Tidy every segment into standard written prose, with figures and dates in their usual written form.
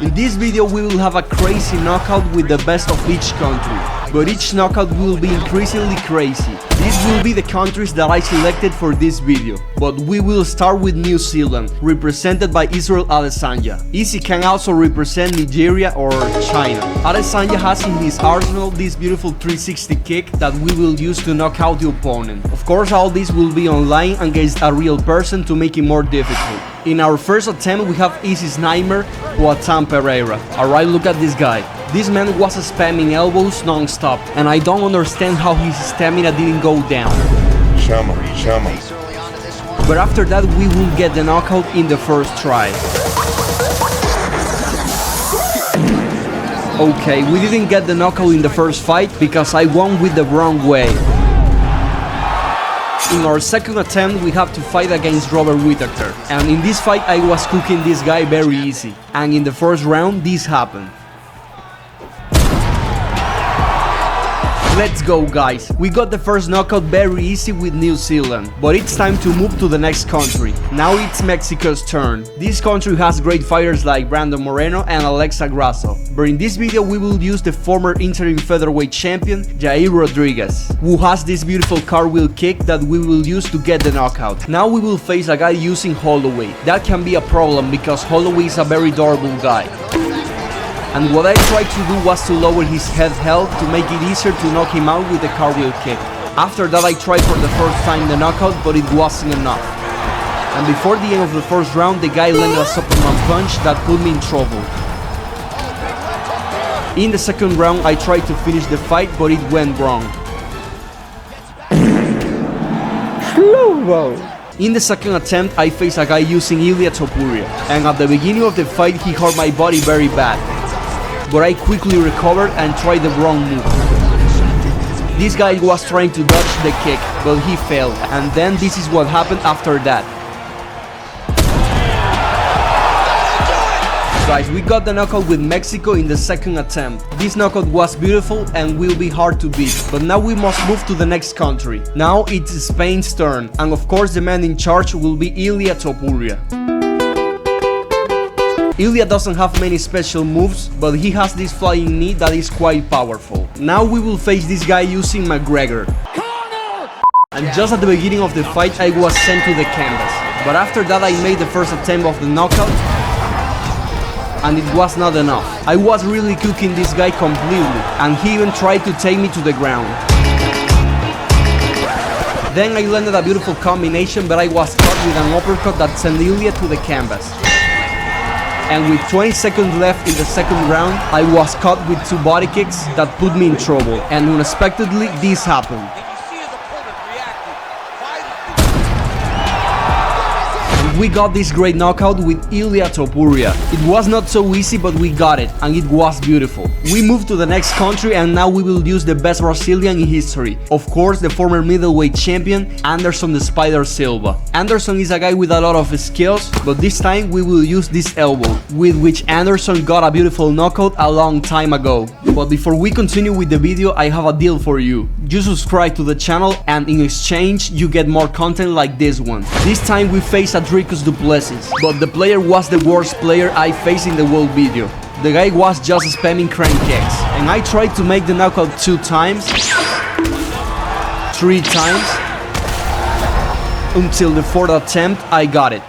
In this video we will have a crazy knockout with the best of each country, but each knockout will be increasingly crazy. These will be the countries that I selected for this video, but we will start with New Zealand, represented by Israel Adesanya. Izzy can also represent Nigeria or China. Adesanya has in his arsenal this beautiful 360 kick that we will use to knock out the opponent. Of course, all this will be online against a real person to make it more difficult. In our first attempt we have Izzy's nightmare, Poatan Pereira. Alright, look at this guy. This man was spamming elbows non-stop, and I don't understand how his stamina didn't go down. Chama. But after that we will get the knockout in the first try. Okay, we didn't get the knockout in the first fight because I won with the wrong way. In our second attempt we have to fight against Robert Whittaker, and in this fight I was cooking this guy very easy, and in the first round this happened. Let's go guys, we got the first knockout very easy with New Zealand, but it's time to move to the next country. Now it's Mexico's turn. This country has great fighters like Brandon Moreno and Alexa Grasso, but in this video we will use the former interim featherweight champion Jair Rodriguez, who has this beautiful cartwheel kick that we will use to get the knockout. Now we will face a guy using Holloway. That can be a problem because Holloway is a very durable guy. And what I tried to do was to lower his head health to make it easier to knock him out with the cartwheel kick. After that I tried for the first time the knockout, but it wasn't enough. And before the end of the first round the guy landed a Superman punch that put me in trouble. In the second round I tried to finish the fight, but it went wrong. In the second attempt I faced a guy using Ilia Topuria, and at the beginning of the fight he hurt my body very bad. But I quickly recovered and tried the wrong move. This guy was trying to dodge the kick, but he failed, and then this is what happened after that. Guys, we got the knockout with Mexico in the second attempt. This knockout was beautiful and will be hard to beat, but now we must move to the next country. Now it's Spain's turn, and of course the man in charge will be Ilia Topuria. Ilia doesn't have many special moves, but he has this flying knee that is quite powerful. Now we will face this guy using McGregor. And just at the beginning of the fight I was sent to the canvas, but after that I made the first attempt of the knockout, and it was not enough. I was really cooking this guy completely, and he even tried to take me to the ground. Then I landed a beautiful combination, but I was caught with an uppercut that sent Ilia to the canvas. And with 20 seconds left in the second round, I was caught with two body kicks that put me in trouble, and unexpectedly this happened. We got this great knockout with Ilia Topuria. It was not so easy, but we got it, and it was beautiful. We moved to the next country, and now we will use the best Brazilian in history. Of course, the former middleweight champion, Anderson the Spider Silva. Anderson is a guy with a lot of skills, but this time we will use this elbow, with which Anderson got a beautiful knockout a long time ago. But before we continue with the video, I have a deal for you. You subscribe to the channel, and in exchange, you get more content like this one. This time we face a Du Plessis, but the player was the worst player I faced in the whole video. The guy was just spamming crank kicks, and I tried to make the knockout 2 times, 3 times, until the 4th attempt I got it.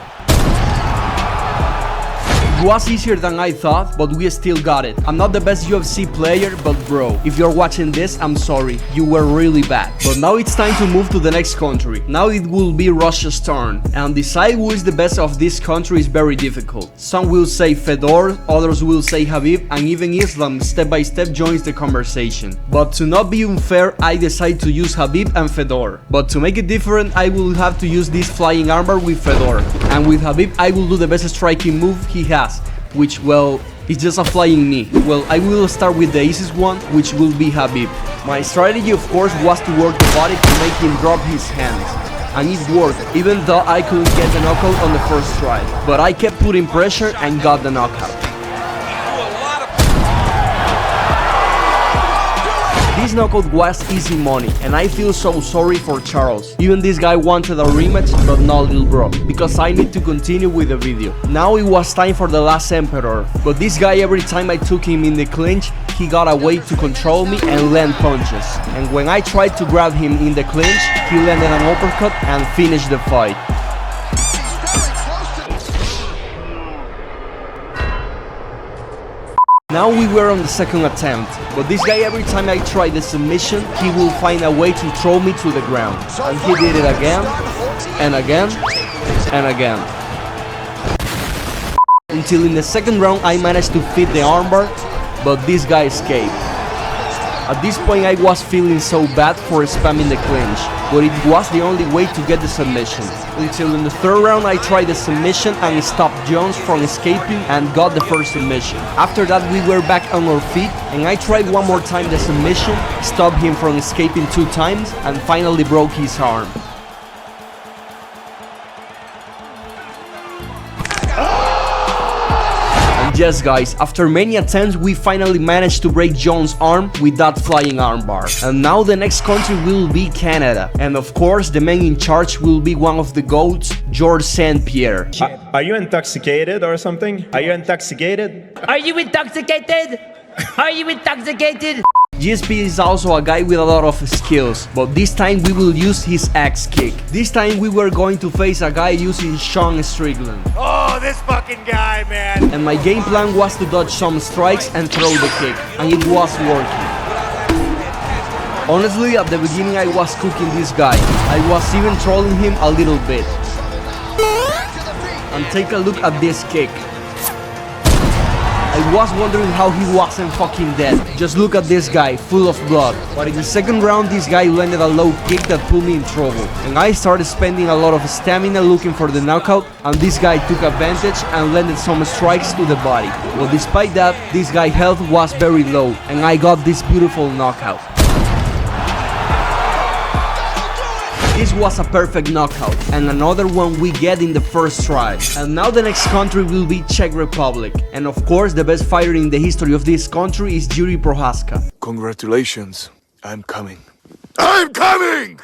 It was easier than I thought, but we still got it. I'm not the best UFC player, but bro, if you're watching this, I'm sorry, you were really bad. But now it's time to move to the next country. Now it will be Russia's turn, and decide who is the best of this country is very difficult. Some will say Fedor, others will say Khabib, and even Islam step by step joins the conversation. But to not be unfair, I decide to use Khabib and Fedor. But to make it different, I will have to use this flying armbar with Fedor, and with Khabib I will do the best striking move he has, which, well, is just a flying knee. Well, I will start with the easiest one, which will be Khabib. My strategy, of course, was to work the body to make him drop his hands. And it worked, even though I couldn't get the knockout on the first try. But I kept putting pressure and got the knockout. This knockout was easy money, and I feel so sorry for Charles. Even this guy wanted a rematch, but not little bro, because I need to continue with the video. Now it was time for the last Emperor, but this guy, every time I took him in the clinch, he got a way to control me and land punches. And when I tried to grab him in the clinch, he landed an uppercut and finished the fight. Now we were on the second attempt, but this guy, every time I try the submission, he will find a way to throw me to the ground. And he did it again, and again, and again. Until in the second round I managed to fit the armbar, but this guy escaped. At this point I was feeling so bad for spamming the clinch, but it was the only way to get the submission. Until in the third round I tried the submission and stopped Jones from escaping and got the first submission. After that we were back on our feet and I tried one more time the submission, stopped him from escaping 2 times and finally broke his arm. Yes guys, after many attempts we finally managed to break Jones' arm with that flying armbar. And now the next country will be Canada. And of course the man in charge will be one of the GOATs, Georges St. Pierre. Are you intoxicated or something? Are you intoxicated? Are you intoxicated? Are you intoxicated? GSP is also a guy with a lot of skills, but this time we will use his axe kick. This time we were going to face a guy using Sean Strickland. Oh, this fucking guy, man! And my game plan was to dodge some strikes and throw the kick, and it was working. Honestly, at the beginning I was cooking this guy. I was even trolling him a little bit. And take a look at this kick. I was wondering how he wasn't fucking dead. Just look at this guy, full of blood. But in the second round, this guy landed a low kick that put me in trouble. And I started spending a lot of stamina looking for the knockout, and this guy took advantage and landed some strikes to the body. But despite that, this guy's health was very low, and I got this beautiful knockout. This was a perfect knockout, and another one we get in the first try. And now the next country will be Czech Republic. And of course the best fighter in the history of this country is Jiří Procházka. Congratulations, I'm coming. I'm coming!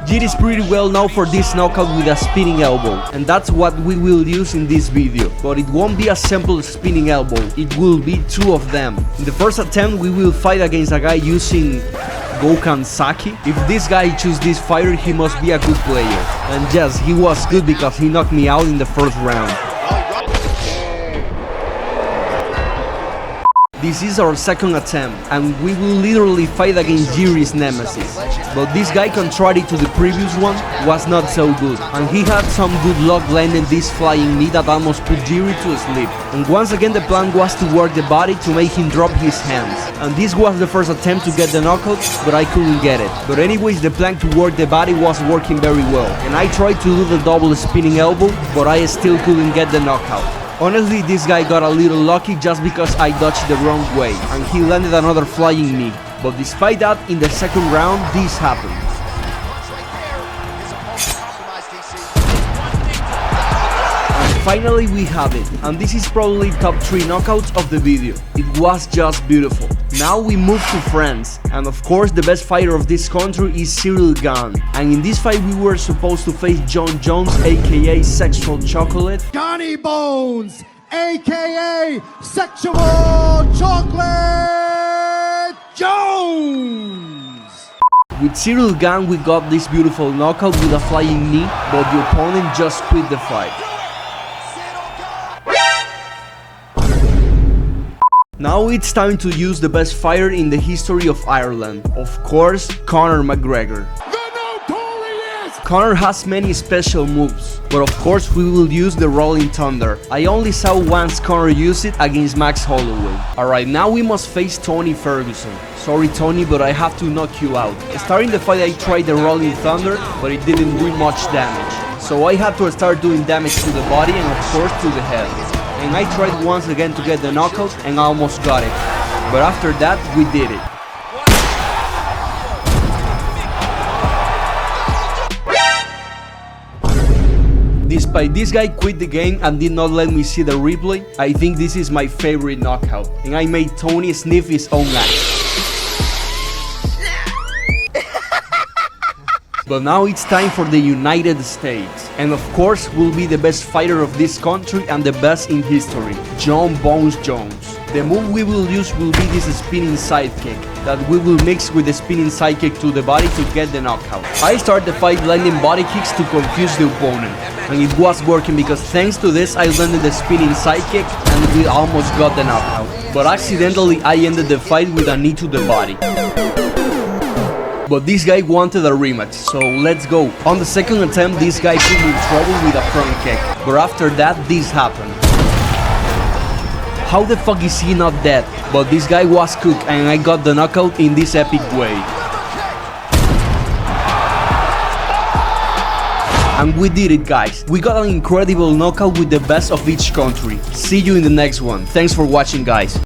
Jiří is pretty well known for this knockout with a spinning elbow, and that's what we will use in this video. But it won't be a simple spinning elbow, it will be 2 of them. In the first attempt we will fight against a guy using Gokhan Saki. If this guy chooses this fighter, he must be a good player. And yes, he was good because he knocked me out in the first round. This is our second attempt, and we will literally fight against Jiří's nemesis. But this guy, contrary to the previous one, was not so good, and he had some good luck landing this flying knee that almost put Jiří to sleep. And once again the plan was to work the body to make him drop his hands. And this was the first attempt to get the knockout, but I couldn't get it. But anyways, the plan to work the body was working very well, and I tried to do the double spinning elbow, but I still couldn't get the knockout. Honestly, this guy got a little lucky just because I dodged the wrong way, and he landed another flying knee. But despite that, in the second round, this happened. And finally we have it, and this is probably top 3 knockouts of the video. It was just beautiful. Now we move to France, and of course the best fighter of this country is Ciryl Gane. And in this fight we were supposed to face Jon Jones, aka Sexual Chocolate. Johnny Bones, aka Sexual Chocolate Jones! With Ciryl Gane we got this beautiful knockout with a flying knee, but the opponent just quit the fight. Now it's time to use the best fighter in the history of Ireland. Of course, Conor McGregor. The Notorious! Conor has many special moves, but of course we will use the Rolling Thunder. I only saw once Conor use it against Max Holloway. Alright, now we must face Tony Ferguson. Sorry Tony, but I have to knock you out. Starting the fight I tried the Rolling Thunder, but it didn't do much damage. So I had to start doing damage to the body and of course to the head. And I tried once again to get the knockout and almost got it. But after that, we did it. Despite this guy quit the game and did not let me see the replay, I think this is my favorite knockout. And I made Tony sniff his own ass. But now it's time for the United States. And of course will be the best fighter of this country and the best in history, John Bones Jones. The move we will use will be this spinning sidekick that we will mix with the spinning sidekick to the body to get the knockout. I start the fight landing body kicks to confuse the opponent, and it was working because thanks to this I landed the spinning sidekick and we almost got the knockout. But accidentally I ended the fight with a knee to the body. But this guy wanted a rematch, so let's go. On the second attempt this guy put me in trouble with a front kick, but after that this happened. How the fuck is he not dead? But this guy was cooked and I got the knockout in this epic way. And we did it, guys. We got an incredible knockout with the best of each country. See you in the next one. Thanks for watching, guys.